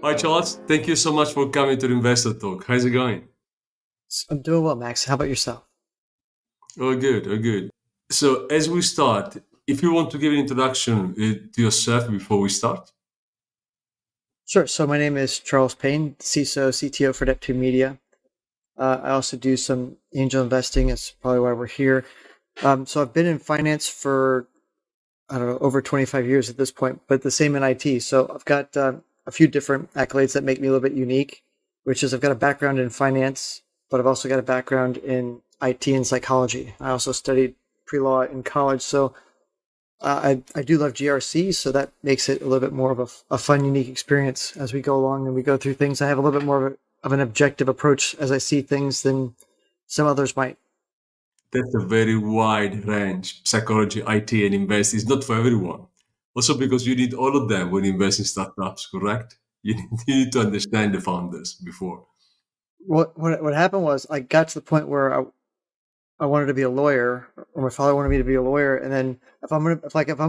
Hi, Charles. Thank you so much for coming to the Investor Talk. How's it going? I'm doing well, Max. How about yourself? Oh, good. Oh, good. So, as we start, if you want to give an introduction to yourself before we start. Sure. So my name is Charles Payne, CISO, CTO for Neptune Media. I also do some angel investing. That's probably why we're here. So I've been in finance for, I don't know, over 25 years at this point, but the same in IT. So I've got a few different accolades that make me a little bit unique, which is I've got a background in finance, but I've also got a background in IT and psychology. I also studied pre-law in college. So I do love GRC, so that makes it a little bit more of a fun, unique experience as we go along and we go through things. I have a little bit more of an objective approach as I see things than some others might. That's a very wide range. Psychology, IT, and invest is not for everyone. Also, because you need all of them when investing in startups, correct? You need to understand the founders before. What happened was I got to the point where I wanted to be a lawyer, or my father wanted me to be a lawyer, and then if I'm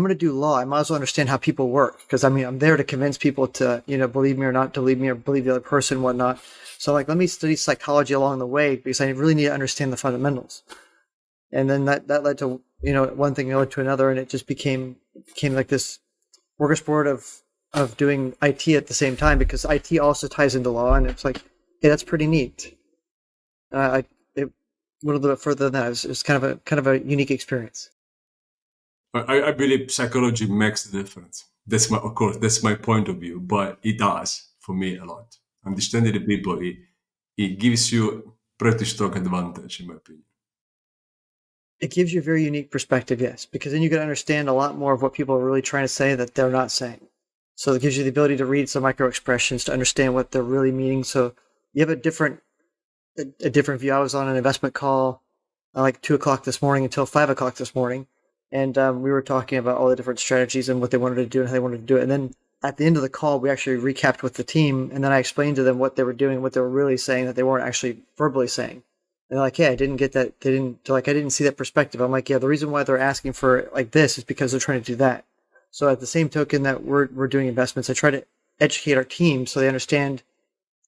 gonna do law, I might as well understand how people work because I mean I'm there to convince people to believe me or not believe me or believe the other person and whatnot. So like let me study psychology along the way because I really need to understand the fundamentals. And then that led to one thing led to another, and it just became like this smorgasbord of doing IT at the same time because IT also ties into law, and it's like, hey, that's pretty neat. I it went a little bit further than that. It was kind of a unique experience. I believe psychology makes the difference. Of course, that's my point of view, but it does for me a lot. Understanding the people, it gives you pretty strong advantage, in my opinion. It gives you a very unique perspective, yes, because then you can understand a lot more of what people are really trying to say that they're not saying. So it gives you the ability to read some micro expressions to understand what they're really meaning. So you have a different view. I was on an investment call like 2 o'clock this morning until 5 o'clock this morning, and we were talking about all the different strategies and what they wanted to do and how they wanted to do it. And then at the end of the call, we actually recapped with the team, and then I explained to them what they were doing, what they were really saying that they weren't actually verbally saying. And they're like, "Yeah, I didn't get that. They're like, I didn't see that perspective." I'm like, "Yeah, the reason why they're asking for like this is because they're trying to do that." So at the same token that we're doing investments, I try to educate our team so they understand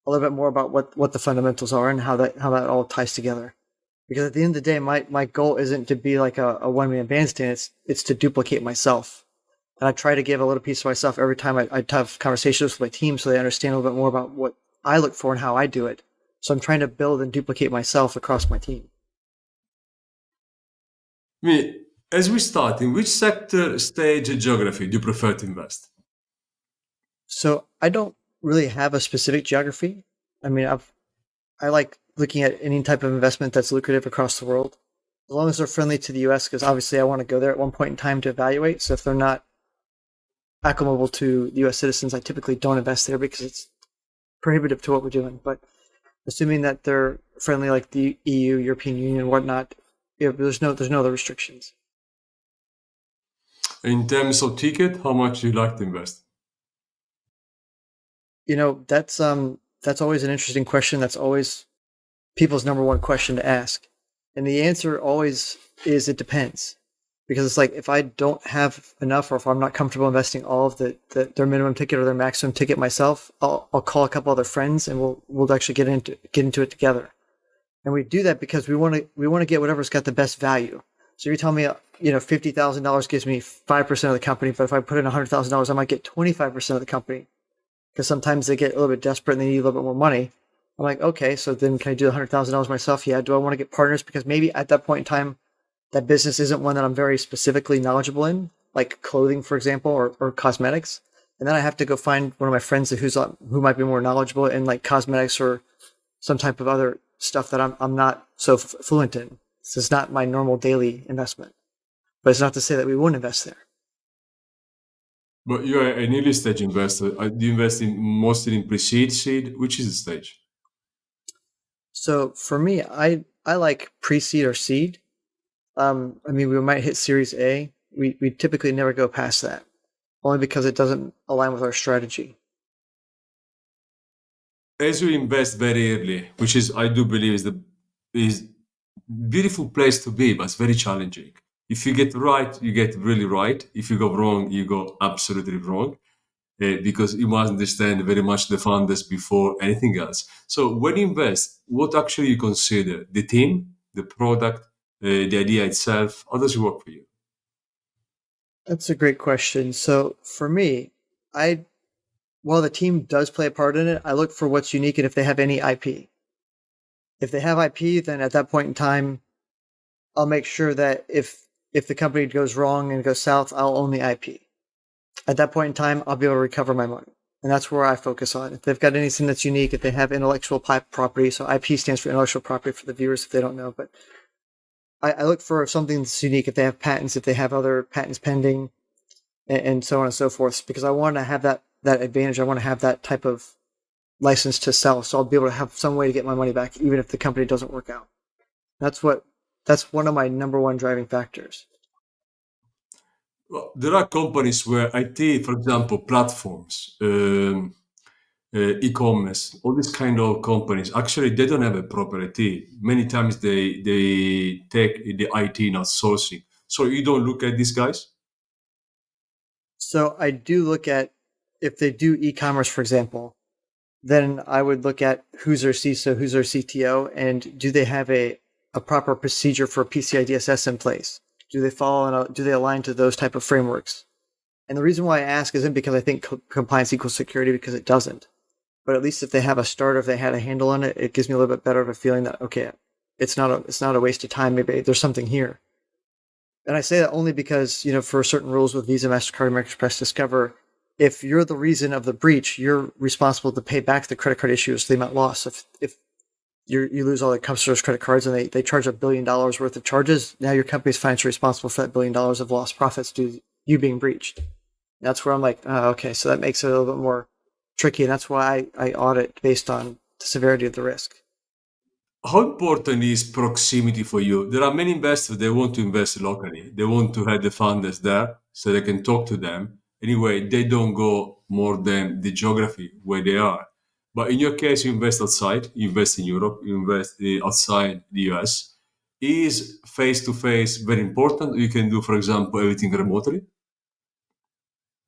a little bit more about what the fundamentals are and how that all ties together. Because at the end of the day, my goal isn't to be like a one man bandstand. It's to duplicate myself, and I try to give a little piece of myself every time I have conversations with my team, so they understand a little bit more about what I look for and how I do it. So I'm trying to build and duplicate myself across my team. I mean, as we start, in which sector, stage, and geography do you prefer to invest? So I don't really have a specific geography. I mean, I like looking at any type of investment that's lucrative across the world, as long as they're friendly to the U.S. Because obviously I want to go there at one point in time to evaluate. So if they're not acclimatable to U.S. citizens, I typically don't invest there because it's prohibitive to what we're doing. But assuming that they're friendly, like the EU, European Union, whatnot, there's no other restrictions. In terms of ticket, how much do you like to invest? That's always an interesting question. That's always people's number one question to ask, and the answer always is it depends. Because it's like if I don't have enough, or if I'm not comfortable investing all of their minimum ticket or their maximum ticket myself, I'll call a couple other friends and we'll actually get into it together. And we do that because we want to get whatever's got the best value. So you tell me, $50,000 gives me 5% of the company, but if I put in $100,000, I might get 25% of the company because sometimes they get a little bit desperate and they need a little bit more money. I'm like, okay, so then can I do $100,000 myself? Yeah. Do I want to get partners? Because maybe at that point in time, that business isn't one that I'm very specifically knowledgeable in, like clothing, for example, or cosmetics. And then I have to go find one of my friends who might be more knowledgeable in like cosmetics or some type of other stuff that I'm not so fluent in. This is not my normal daily investment, but it's not to say that we won't invest there. But you are an early stage investor. Do you invest in mostly in pre-seed, seed? Which is the stage? So for me, I like pre-seed or seed. I mean, we might hit Series A. We typically never go past that, only because it doesn't align with our strategy. As you invest very early, which is I do believe is beautiful place to be, but it's very challenging. If you get right, you get really right. If you go wrong, you go absolutely wrong. because you must understand very much the founders before anything else. So when you invest, what actually you consider? The team, the product, the idea itself? How does it work for you? That's a great question. So for me, I while the team does play a part in it, I look for what's unique and if they have any IP. If they have IP, then at that point in time, I'll make sure that if the company goes wrong and goes south, I'll own the IP. At that point in time, I'll be able to recover my money. And that's where I focus on. If they've got anything that's unique, if they have intellectual property, so IP stands for intellectual property for the viewers if they don't know, but I look for something that's unique, if they have patents, if they have other patents pending, and so on and so forth, because I want to have that advantage. I want to have that type of license to sell, so I'll be able to have some way to get my money back, even if the company doesn't work out. That's one of my number one driving factors. Well, there are companies where IT, for example, platforms, e-commerce, all these kind of companies, actually they don't have a proper IT. Many times they take the IT in outsourcing. So you don't look at these guys? So I do look at if they do e-commerce, for example, then I would look at who's their CISO, who's their CTO, and do they have a proper procedure for PCI DSS in place? Do they do they align to those type of frameworks? And the reason why I ask isn't because I think compliance equals security, because it doesn't. But at least if they have a start, or if they had a handle on it, it gives me a little bit better of a feeling that, okay, it's not a waste of time. Maybe there's something here. And I say that only because, for certain rules with Visa, MasterCard, American Express, Discover, if you're the reason of the breach, you're responsible to pay back the credit card issuers the amount lost. If you lose all the customers' credit cards and they charge $1 billion worth of charges, now your company's financially responsible for that $1 billion of lost profits due to you being breached. That's where I'm like, oh, okay, so that makes it a little bit more tricky. And that's why I audit based on the severity of the risk. How important is proximity for you? There are many investors, they want to invest locally. They want to have the funders there so they can talk to them. Anyway, they don't go more than the geography where they are. But in your case, you invest outside, you invest in Europe, you invest outside the US. Is face to face very important? You can do, for example, everything remotely.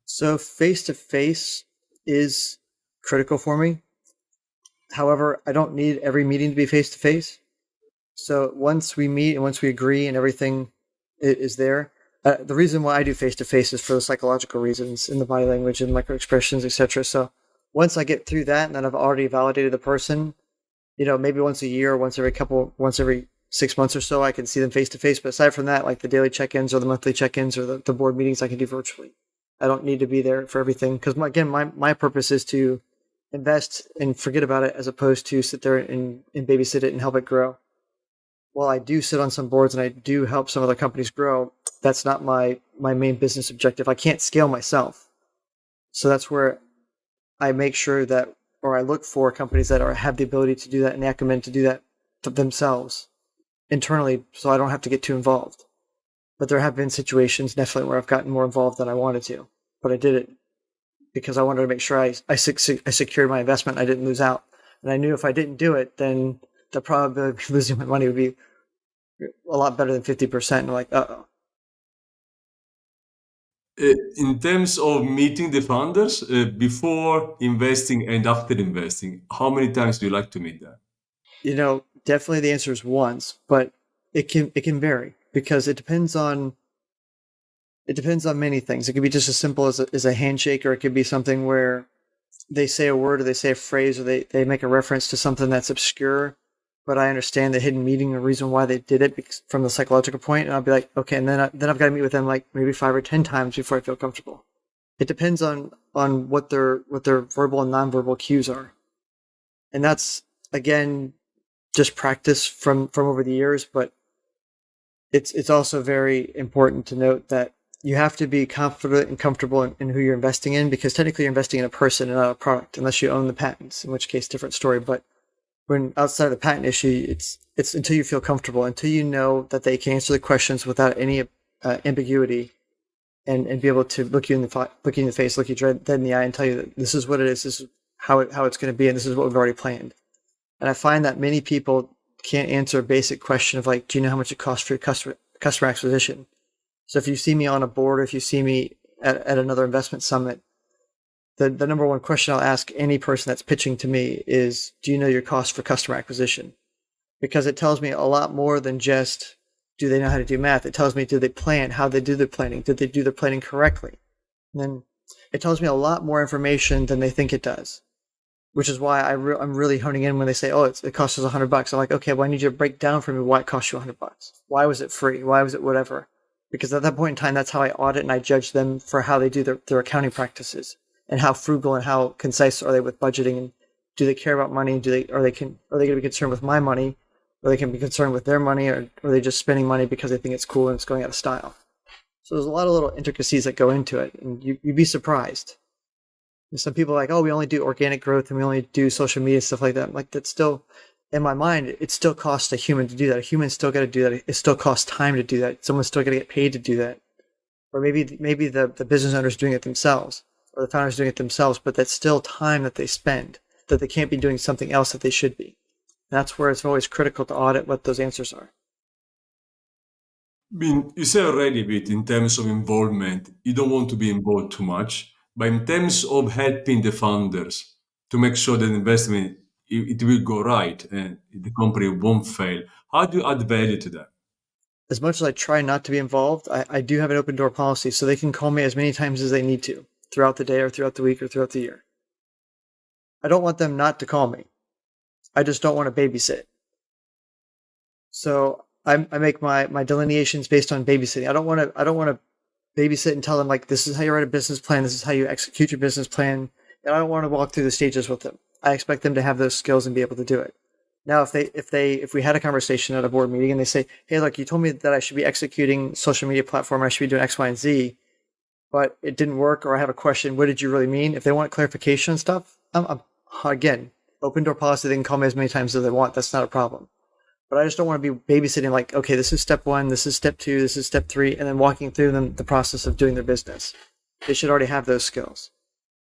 So face to face is critical for me. However, I don't need every meeting to be face to face. So once we meet and once we agree and everything is there, the reason why I do face to face is for the psychological reasons in the body language and micro expressions, etc. So once I get through that and then I've already validated the person, maybe once a year, once every 6 months or so, I can see them face to face. But aside from that, like the daily check-ins or the monthly check-ins or the board meetings, I can do virtually. I don't need to be there for everything because again, my purpose is to invest and forget about it as opposed to sit there and babysit it and help it grow. While I do sit on some boards and I do help some other companies grow, that's not my main business objective. I can't scale myself. So that's where I make sure that, or I look for companies that have the ability to do that and the acumen to do that themselves internally, so I don't have to get too involved. But there have been situations definitely where I've gotten more involved than I wanted to, but I did it because I wanted to make sure I secured my investment. I didn't lose out, and I knew if I didn't do it, then the probability of losing my money would be a lot better than 50%. And I'm like, uh-oh. In terms of meeting the founders before investing and after investing, how many times do you like to meet them? Definitely the answer is once, but it can vary because it depends on many things. It could be just as simple as a handshake, or it could be something where they say a word or they say a phrase or they make a reference to something that's obscure, but I understand the hidden meaning, the reason why they did it from the psychological point, and I'll be like, okay, and then I've got to meet with them like maybe 5 or 10 times before I feel comfortable. It depends on what their verbal and nonverbal cues are, and that's again just practice from over the years. But it's also very important to note that you have to be confident and comfortable in who you're investing in, because technically you're investing in a person and not a product, unless you own the patents, in which case different story. But when outside of the patent issue, it's until you feel comfortable, until you know that they can answer the questions without any ambiguity, and be able to look you in the face, look you dead in the eye, and tell you that this is what it is, this is how it's going to be, and this is what we've already planned. And I find that many people can't answer a basic question of like, do you know how much it costs for your customer acquisition? So if you see me on a board, or if you see me at another investment summit, the number one question I'll ask any person that's pitching to me is, do you know your cost for customer acquisition? Because it tells me a lot more than just, do they know how to do math? It tells me, do they plan, how they do their planning? Did they do their planning correctly? And then it tells me a lot more information than they think it does, which is why I'm really honing in when they say, oh, it costs us $100. I'm like, okay, well, I need you to break down for me why it cost you $100. Why was it free? Why was it whatever? Because at that point in time, that's how I audit and I judge them for how they do their accounting practices and how frugal and how concise are they with budgeting, and do they care about money? Are they going to be concerned with my money, or they can be concerned with their money, or are they just spending money because they think it's cool and it's going out of style? So there's a lot of little intricacies that go into it, and you'd be surprised. And some people are like, oh, we only do organic growth and we only do social media, stuff like that. I'm like, that's still, in my mind, it still costs a human to do that. A human's still got to do that. It still costs time to do that. Someone's still got to get paid to do that. Or maybe the business owner's doing it themselves, or the founder's doing it themselves, but that's still time that they spend, that they can't be doing something else that they should be. And that's where it's always critical to audit what those answers are. I mean, you said already a bit in terms of involvement, you don't want to be involved too much, but in terms of helping the founders to make sure that investment, it will go right and the company won't fail, how do you add value to that? As much as I try not to be involved, I do have an open door policy, so they can call me as many times as they need to throughout the day or throughout the week or throughout the year. I don't want them not to call me. I just don't want to babysit. So I make my delineations based on babysitting. I don't want to babysit and tell them, like, this is how you write a business plan, this is how you execute your business plan. And I don't want to walk through the stages with them. I expect them to have those skills and be able to do it. Now, if we had a conversation at a board meeting and they say, hey, look, you told me that I should be executing social media platform, I should be doing X, Y, and Z, but it didn't work, or I have a question, what did you really mean? If they want clarification and stuff, I'm again, open door policy, they can call me as many times as they want. That's not a problem. But I just don't want to be babysitting, like, okay, this is step 1, this is step 2, this is step 3, and then walking through them the process of doing their business. They should already have those skills.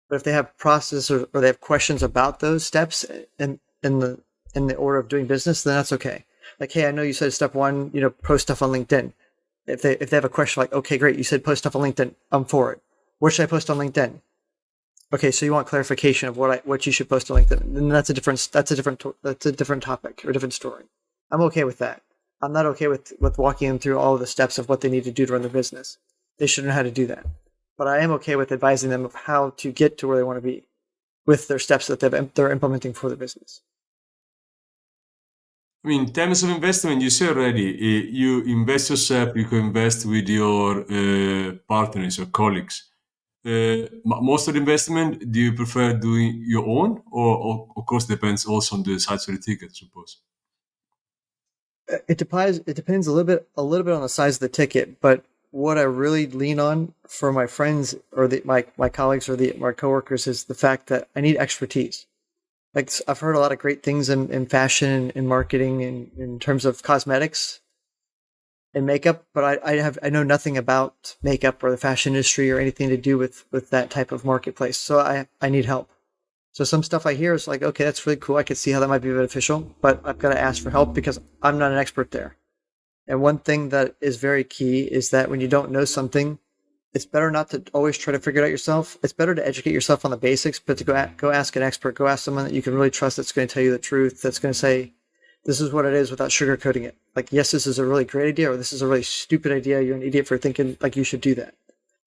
But if they have process or they have questions about those steps in the order of doing business, then that's okay. Like, hey, I know you said step 1, post stuff on LinkedIn. If they have a question like, okay, great, you said post stuff on LinkedIn, I'm for it. What should I post on LinkedIn? Okay, so you want clarification of what you should post on LinkedIn. Then that's a different topic or a different story. I'm okay with that. I'm not okay with walking them through all of the steps of what they need to do to run their business. They should know how to do that. But I am okay with advising them of how to get to where they want to be with their steps that they're implementing for their business. I mean, in terms of investment, you said already, you invest yourself, you can invest with your partners or colleagues. Most of the investment, do you prefer doing your own, or of course depends also on the size of the ticket, I suppose? It depends a little bit on the size of the ticket, but what I really lean on for my friends or my colleagues or my coworkers is the fact that I need expertise. Like, I've heard a lot of great things in fashion and marketing and in terms of cosmetics and makeup, but I know nothing about makeup or the fashion industry or anything to do with that type of marketplace. So I need help. So some stuff I hear is like, okay, that's really cool. I could see how that might be beneficial, but I've got to ask for help because I'm not an expert there. And one thing that is very key is that when you don't know something, it's better not to always try to figure it out yourself. It's better to educate yourself on the basics, but to go ask an expert, go ask someone that you can really trust that's going to tell you the truth, that's going to say, this is what it is without sugarcoating it. Like, yes, this is a really great idea, or this is a really stupid idea. You're an idiot for thinking like you should do that.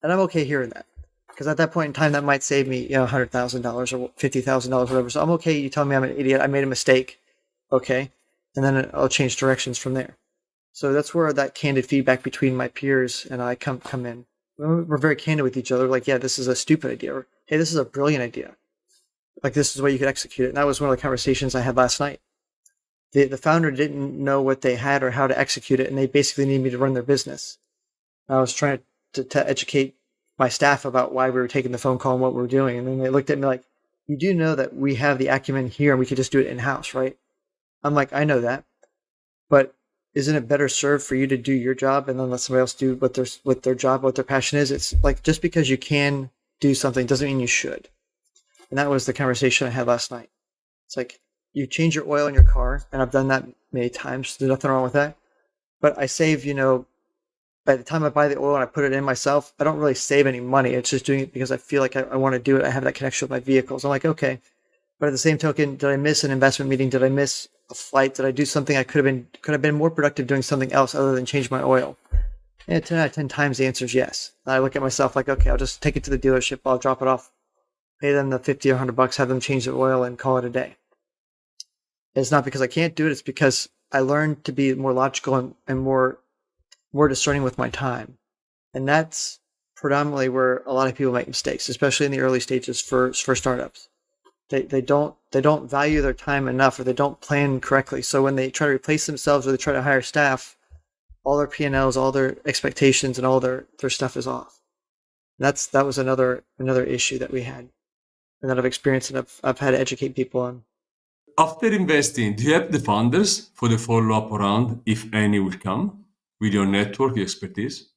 And I'm okay hearing that. Because at that point in time, that might save me, $100,000 or $50,000, whatever. So I'm okay. You tell me I'm an idiot. I made a mistake. Okay. And then I'll change directions from there. So that's where that candid feedback between my peers and I come in. We're very candid with each other. Like, yeah, this is a stupid idea. Or, hey, this is a brilliant idea. Like, this is the way you could execute it. And that was one of the conversations I had last night. The founder didn't know what they had or how to execute it, and they basically needed me to run their business. I was trying to educate my staff about why we were taking the phone call and what we were doing. And then they looked at me like, you do know that we have the acumen here and we could just do it in-house, right? I'm like, I know that. But isn't it better served for you to do your job and then let somebody else do what their job, what their passion is? It's like, just because you can do something doesn't mean you should. And that was the conversation I had last night. It's like, you change your oil in your car, and I've done that many times. There's nothing wrong with that. But I save, by the time I buy the oil and I put it in myself, I don't really save any money. It's just doing it because I feel like I want to do it. I have that connection with my vehicles. I'm like, okay. But at the same token, did I miss an investment meeting? Did I miss a flight? Did I do something I could have been more productive doing something else other than change my oil? And 10 out of 10 times the answer is yes. I look at myself like, okay, I'll just take it to the dealership. I'll drop it off, pay them the 50 or $100, have them change the oil and call it a day. It's not because I can't do it. It's because I learned to be more logical and more discerning with my time. And that's predominantly where a lot of people make mistakes, especially in the early stages for startups. They don't value their time enough, or they don't plan correctly. So when they try to replace themselves or they try to hire staff, all their P&Ls, all their expectations, and all their stuff is off. That was another issue that we had, and that I've experienced and I've had to educate people on. After investing, do you have the funders for the follow-up round, if any will come, with your network, your expertise?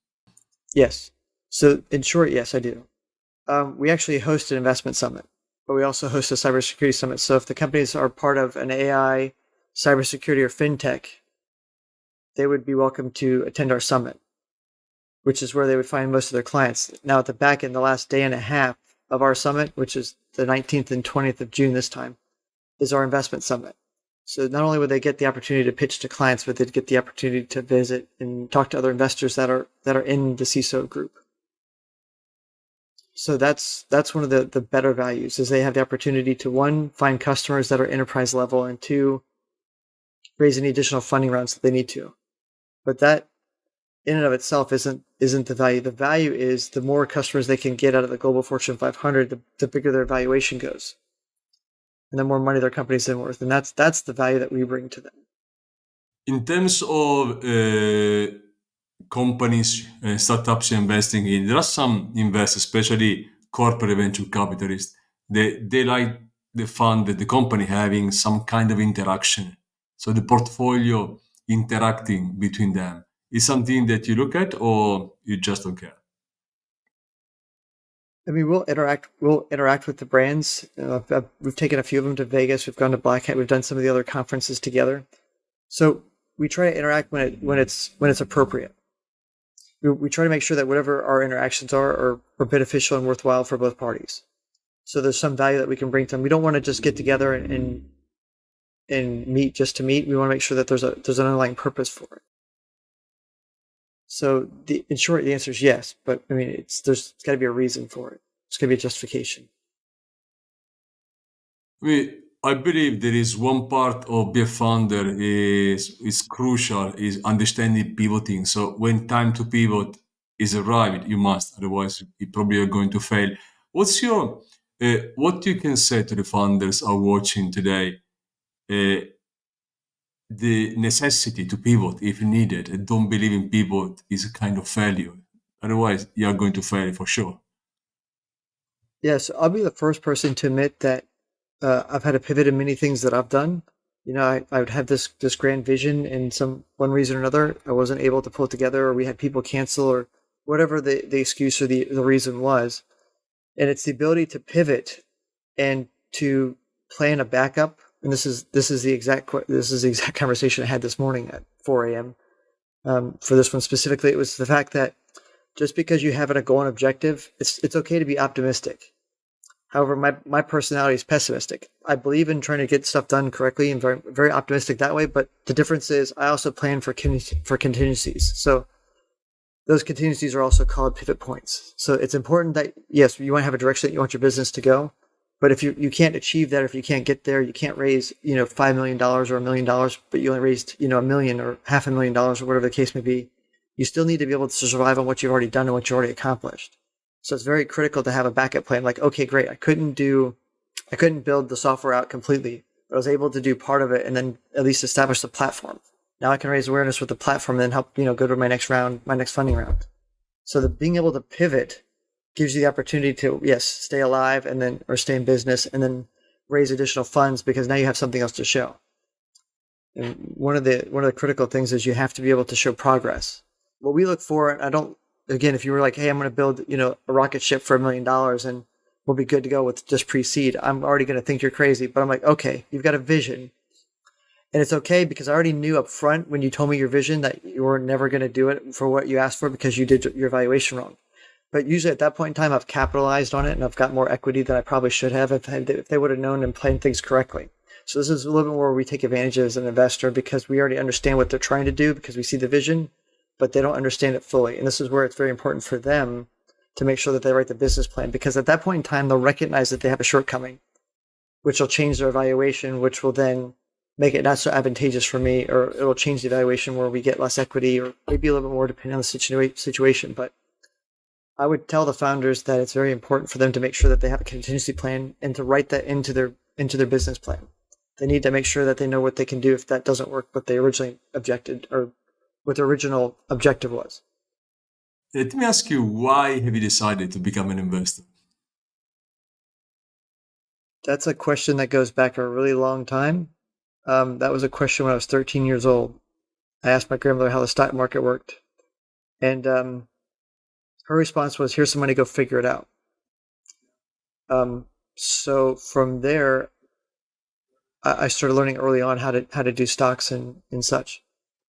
Yes. So in short, yes, I do. We actually host an investment summit, but we also host a cybersecurity summit. So if the companies are part of an AI, cybersecurity, or fintech, they would be welcome to attend our summit, which is where they would find most of their clients. Now at the back end, the last day and a half of our summit, which is the 19th and 20th of June this time, is our investment summit. So not only would they get the opportunity to pitch to clients, but they'd get the opportunity to visit and talk to other investors that are in the CISO group. So that's one of the better values, is they have the opportunity to, one, find customers that are enterprise level, and two, raise any additional funding rounds that they need to. But that in and of itself isn't the value. The value is the more customers they can get out of the Global Fortune 500, the bigger their valuation goes, and the more money their company's in worth. And that's the value that we bring to them. In terms of companies, startups you're investing in, there are some investors, especially corporate venture capitalists, they like the fund, the company having some kind of interaction. So the portfolio interacting between them is something that you look at, or you just don't care? I mean, we'll interact with the brands. We've taken a few of them to Vegas. We've gone to Black Hat. We've done some of the other conferences together. So we try to interact when it's appropriate. We try to make sure that whatever our interactions are beneficial and worthwhile for both parties. So there's some value that we can bring to them. We don't want to just get together and meet just to meet. We want to make sure that there's an underlying purpose for it. So in short, the answer is yes, but I mean, there's got to be a reason for it. There's got to be a justification. I believe there is one part of being a founder is crucial, is understanding pivoting. So when time to pivot is arrived, you must, otherwise you probably are going to fail. What's your what you can say to the founders are watching today? The necessity to pivot if needed, and don't believe in pivot is a kind of failure. Otherwise, you are going to fail for sure. Yes, I'll be the first person to admit that I've had to pivot in many things that I've done. You know, I would have this grand vision, and one reason or another, I wasn't able to pull it together, or we had people cancel, or whatever the excuse or the reason was. And it's the ability to pivot and to plan a backup. And this is the exact conversation I had this morning at 4 a.m. For this one specifically, it was the fact that just because you have a goal and objective, it's okay to be optimistic. However, my personality is pessimistic. I believe in trying to get stuff done correctly and very, very optimistic that way. But the difference is I also plan for contingencies. So those contingencies are also called pivot points. So it's important that, yes, you want to have a direction that you want your business to go. But if you can't achieve that, if you can't get there, you can't raise, $5 million or $1 million, but you only raised, $1 million or $500,000 or whatever the case may be, you still need to be able to survive on what you've already done and what you already accomplished. So it's very critical to have a backup plan. Like, okay, great. I couldn't build the software out completely, but I was able to do part of it and then at least establish the platform. Now I can raise awareness with the platform and then help, go to my next funding round. So being able to pivot gives you the opportunity to, yes, stay alive or stay in business and then raise additional funds, because now you have something else to show. And one of the critical things is you have to be able to show progress. What we look for, again, if you were like, hey, I'm going to build, a rocket ship for $1 million and we'll be good to go with just pre-seed, I'm already going to think you're crazy. But I'm like, okay, you've got a vision. And it's okay because I already knew up front when you told me your vision that you were never going to do it for what you asked for because you did your evaluation wrong. But usually at that point in time, I've capitalized on it and I've got more equity than I probably should have if they would have known and planned things correctly. So this is a little bit more where we take advantage as an investor because we already understand what they're trying to do because we see the vision, but they don't understand it fully. And this is where it's very important for them to make sure that they write the business plan because at that point in time, they'll recognize that they have a shortcoming, which will change their evaluation, which will then make it not so advantageous for me, or it'll change the evaluation where we get less equity or maybe a little bit more depending on the situation. But I would tell the founders that it's very important for them to make sure that they have a contingency plan and to write that into their business plan. They need to make sure that they know what they can do if that doesn't work, what they originally objected or what their original objective was. Let me ask you, why have you decided to become an investor? That's a question that goes back a really long time. That was a question when I was 13 years old. I asked my grandmother how the stock market worked. And her response was, here's some money, go figure it out. So from there, I started learning early on how to do stocks and such.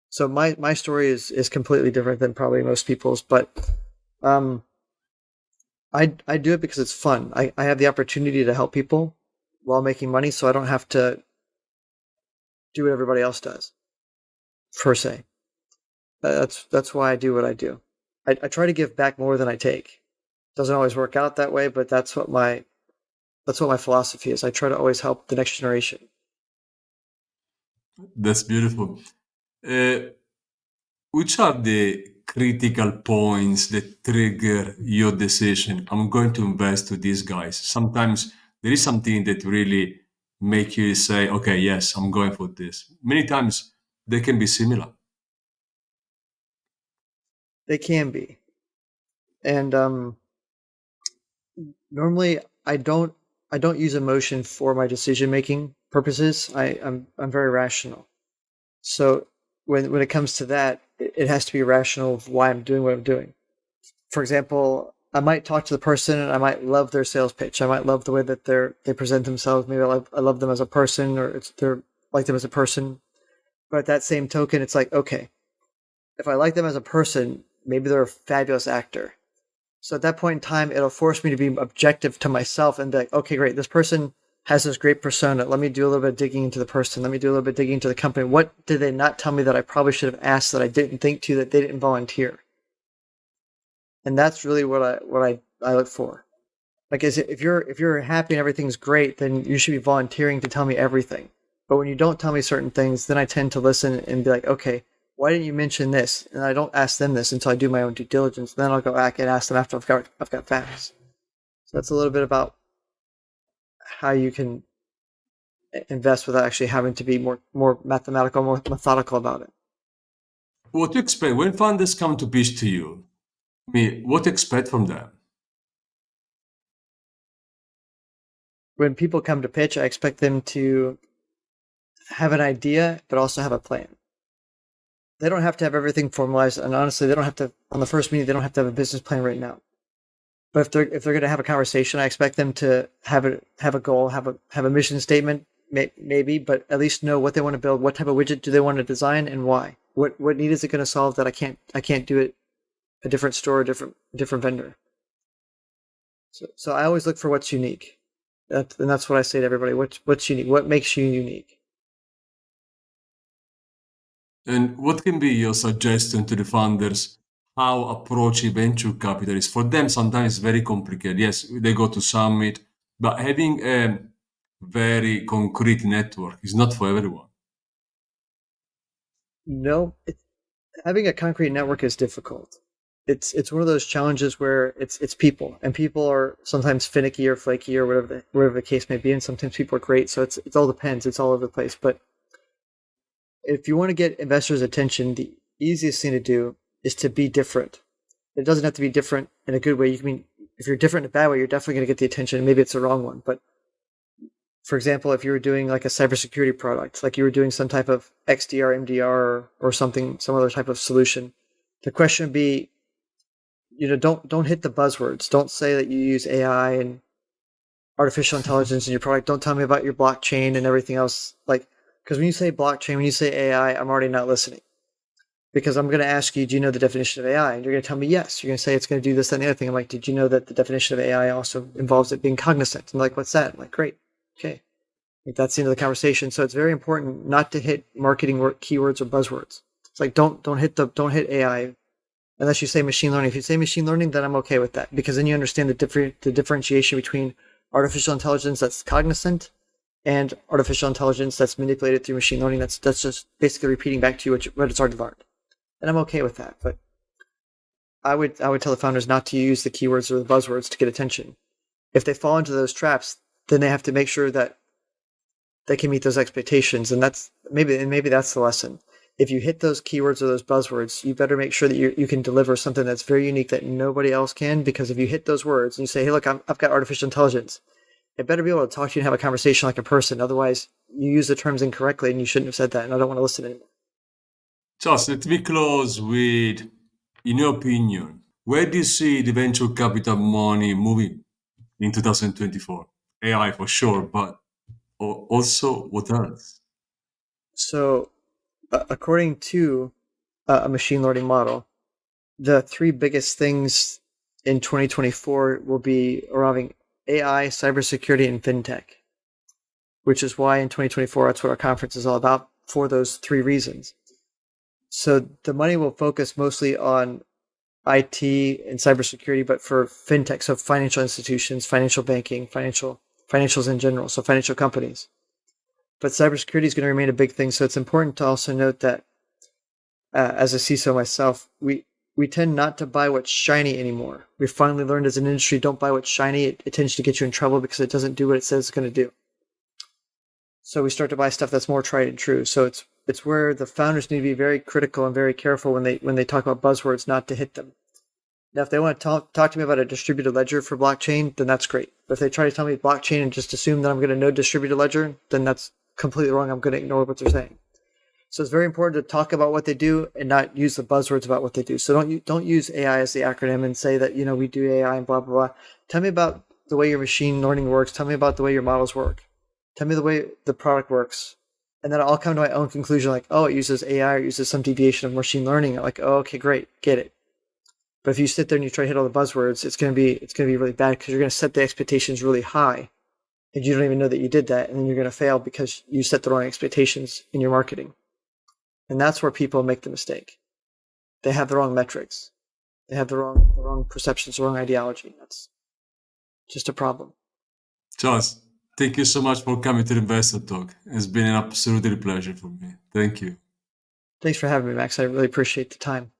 So my story is completely different than probably most people's, but I do it because it's fun. I have the opportunity to help people while making money, so I don't have to do what everybody else does, per se. That's why I do what I do. I try to give back more than I take. Doesn't always work out that way, but that's what my philosophy is. I try to always help the next generation. That's beautiful. Which are the critical points that trigger your decision? I'm going to invest to these guys. Sometimes there is something that really make you say, okay, yes, I'm going for this. Many times they can be similar. They can be. And normally I don't use emotion for my decision making purposes. I'm very rational. So when it comes to that, it has to be rational of why I'm doing what I'm doing. For example, I might talk to the person and I might love their sales pitch. I might love the way that they present themselves. Maybe I love them as a person, or they're like them as a person. But at that same token, it's like, okay, if I like them as a person, maybe they're a fabulous actor. So at that point in time, it'll force me to be objective to myself and be like, okay, great, this person has this great persona. Let me do a little bit of digging into the person. Let me do a little bit of digging into the company. What did they not tell me that I probably should have asked that I didn't think to, that they didn't volunteer? And that's really what I look for. Like, if you're happy and everything's great, then you should be volunteering to tell me everything. But when you don't tell me certain things, then I tend to listen and be like, okay, why didn't you mention this? And I don't ask them this until I do my own due diligence. Then I'll go back and ask them after I've got facts. So that's a little bit about how you can invest without actually having to be more mathematical, more methodical about it. What to expect when founders come to pitch to you? I mean, what to expect from them? When people come to pitch, I expect them to have an idea, but also have a plan. They don't have to have everything formalized, and honestly, they don't have to, on the first meeting, they don't have to have a business plan right now. But if they're going to have a conversation, I expect them to have a goal, have a mission statement, maybe, but at least know what they want to build, what type of widget do they want to design, and why. What need is it going to solve that I can't do it a different store, a different vendor. So I always look for what's unique. And that's what I say to everybody. What's unique? What makes you unique? And what can be your suggestion to the founders how approach venture capital is? For them, sometimes it's very complicated. Yes, they go to summit, but having a very concrete network is not for everyone. No, having a concrete network is difficult. It's one of those challenges where it's people, and people are sometimes finicky or flaky or whatever the case may be, and sometimes people are great. So it all depends. It's all over the place. But if you want to get investors' attention, the easiest thing to do is to be different. It doesn't have to be different in a good way. If you're different in a bad way, you're definitely going to get the attention. Maybe it's the wrong one. But for example, if you were doing like a cybersecurity product, like you were doing some type of XDR, MDR, or something, some other type of solution, the question would be, don't hit the buzzwords. Don't say that you use AI and artificial intelligence in your product. Don't tell me about your blockchain and everything else. Like, Because when you say blockchain, when you say AI, I'm already not listening. Because I'm going to ask you, do you know the definition of AI? And you're going to tell me yes. You're going to say it's going to do this, that, and the other thing. I'm like, did you know that the definition of AI also involves it being cognizant? I'm like, what's that? I'm like, great. Okay. Like, that's the end of the conversation. So it's very important not to hit marketing keywords or buzzwords. It's like, don't hit AI unless you say machine learning. If you say machine learning, then I'm okay with that, because then you understand the differentiation between artificial intelligence that's cognizant and artificial intelligence that's manipulated through machine learning. That's just basically repeating back to you what it's already learned. And I'm okay with that. But I would tell the founders not to use the keywords or the buzzwords to get attention. If they fall into those traps, then they have to make sure that they can meet those expectations. And that's maybe that's the lesson. If you hit those keywords or those buzzwords, you better make sure that you can deliver something that's very unique that nobody else can. Because if you hit those words and you say, hey, look, I've got artificial intelligence, it better be able to talk to you and have a conversation like a person. Otherwise, you use the terms incorrectly and you shouldn't have said that. And I don't want to listen anymore. Charles, let me close with, in your opinion, where do you see the venture capital money moving in 2024? AI for sure, but also what else? So, according to a machine learning model, the three biggest things in 2024 will be around AI, cybersecurity, and fintech, which is why in 2024, that's what our conference is all about, for those three reasons. So the money will focus mostly on IT and cybersecurity, but for fintech, so financial institutions, financial banking, financials in general, so financial companies. But cybersecurity is going to remain a big thing. So it's important to also note that as a CISO myself, we tend not to buy what's shiny anymore. We finally learned as an industry, don't buy what's shiny. It tends to get you in trouble because it doesn't do what it says it's going to do. So we start to buy stuff that's more tried and true. So it's where the founders need to be very critical and very careful when they talk about buzzwords, not to hit them. Now, if they want to talk to me about a distributed ledger for blockchain, then that's great. But if they try to tell me blockchain and just assume that I'm going to know distributed ledger, then that's completely wrong. I'm going to ignore what they're saying. So it's very important to talk about what they do and not use the buzzwords about what they do. So don't use AI as the acronym and say that, we do AI and blah, blah, blah. Tell me about the way your machine learning works. Tell me about the way your models work. Tell me the way the product works. And then I'll come to my own conclusion, like, oh, it uses AI or it uses some deviation of machine learning. I'm like, oh, okay, great, get it. But if you sit there and you try to hit all the buzzwords, it's going to be really bad, because you're going to set the expectations really high, and you don't even know that you did that, and then you're going to fail because you set the wrong expectations in your marketing. And that's where people make the mistake. They have the wrong metrics. They have the wrong perceptions, the wrong ideology. That's just a problem. Charles, thank you so much for coming to the Investor Talk. It's been an absolutely pleasure for me. Thank you. Thanks for having me, Max. I really appreciate the time.